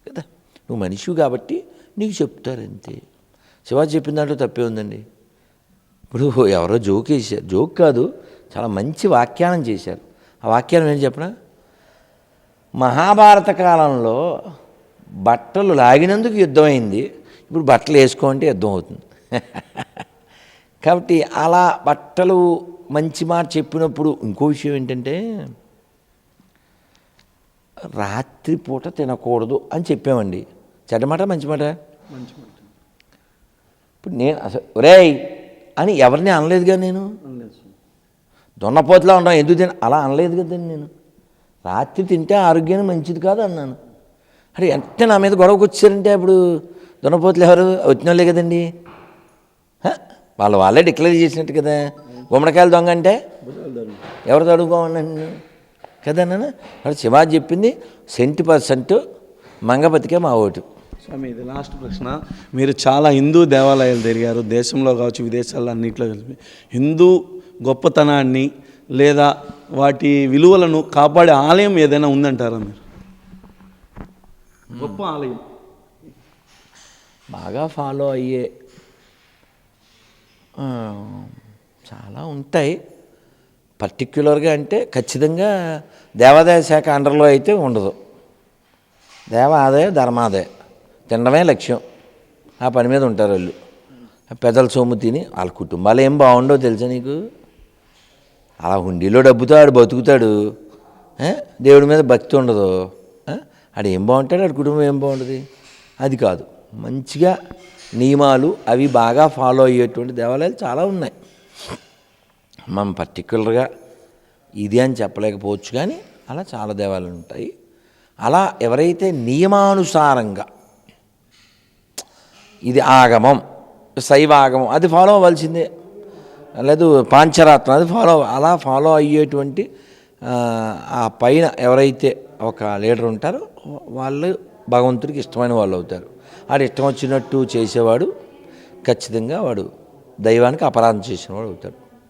కదా. నువ్వు మనిషివి కాబట్టి నీకు చెప్తారు అంతే. శివాజీ చెప్పిన దాంట్లో తప్పే ఉందండి. ఇప్పుడు ఎవరో జోక్ వేసారు, జోక్ కాదు, చాలా మంచి వ్యాఖ్యానం చేశారు. ఆ వ్యాఖ్యానం ఏంటి చెప్పనా? మహాభారత కాలంలో బట్టలు లాగినందుకు యుద్ధం అయింది, ఇప్పుడు బట్టలు వేసుకోమంటే యుద్ధం అవుతుంది. కాబట్టి అలా బట్టలు మంచి మాట చెప్పినప్పుడు ఇంకో విషయం ఏంటంటే రాత్రిపూట తినకూడదు అని చెప్పామండి. చెడ్డమాట మంచి మాట? ఇప్పుడు నేను అసలు ఒరేయ్ అని ఎవరిని అనలేదుగా. నేను దొన్నపోతులా ఉన్నాం ఎందుకు అలా అనలేదు కదండి. నేను రాత్రి తింటే ఆరోగ్యానికి మంచిది కాదు అన్నాను. అరే అంటే నా మీద గొడవకు వచ్చారంటే అప్పుడు దొన్నపోతులు ఎవరు? వచ్చిన వాళ్ళే కదండి. వాళ్ళే డిక్లేర్ చేసినట్టు కదా. గుమ్మడికాయలు దొంగ అంటే ఎవరు తడుకోమన్నాను కదా నాన్న. అక్కడ శివాజీ చెప్పింది 70% మంగపతికే మా ఓటు. స్వామి ఇది లాస్ట్ ప్రశ్న. మీరు చాలా హిందూ దేవాలయాలు తిరిగారు, దేశంలో కావచ్చు విదేశాల్లో అన్నింటిలో కలిపి. హిందూ గొప్పతనాన్ని లేదా వాటి విలువలను కాపాడే ఆలయం ఏదైనా ఉందంటారా మీరు? గొప్ప ఆలయం బాగా ఫాలో అయ్యే చాలా ఉంటాయి. పర్టిక్యులర్గా అంటే ఖచ్చితంగా దేవాదాయ శాఖ అండర్లో అయితే ఉండదు. దేవాదాయ ధర్మాదాయ తినడమే లక్ష్యం. ఆ పని మీద ఉంటారు వాళ్ళు. పెద్దల సొమ్ము తిని వాళ్ళ కుటుంబాలు ఏం బాగుండవు తెలుసా నీకు? అలా హుండీలో డబ్బుతో ఆడు బతుకుతాడు, దేవుడి మీద భక్తి ఉండదు, ఆడు ఏం బాగుంటాడు, ఆడి కుటుంబం ఏం బాగుంటుంది, అది కాదు. మంచిగా నియమాలు అవి బాగా ఫాలో అయ్యేటువంటి దేవాలయాలు చాలా ఉన్నాయి. మనం పర్టికులర్గా ఇది అని చెప్పలేకపోవచ్చు, కానీ అలా చాలా దేవాలయాలు ఉంటాయి. అలా ఎవరైతే నియమానుసారంగా, ఇది ఆగమం, శైవ ఆగమం అది ఫాలో అవ్వాల్సిందే, లేదు పాంచరాత్రం అది అలా ఫాలో అయ్యేటువంటి ఆ పైన ఎవరైతే ఒక లీడర్ ఉంటారో వాళ్ళు భగవంతుడికి ఇష్టమైన వాళ్ళు అవుతారు. వాడు ఇష్టం వచ్చినట్టు చేసేవాడు ఖచ్చితంగా వాడు దైవానికి అపరాధం చేసినవాడు అవుతాడు.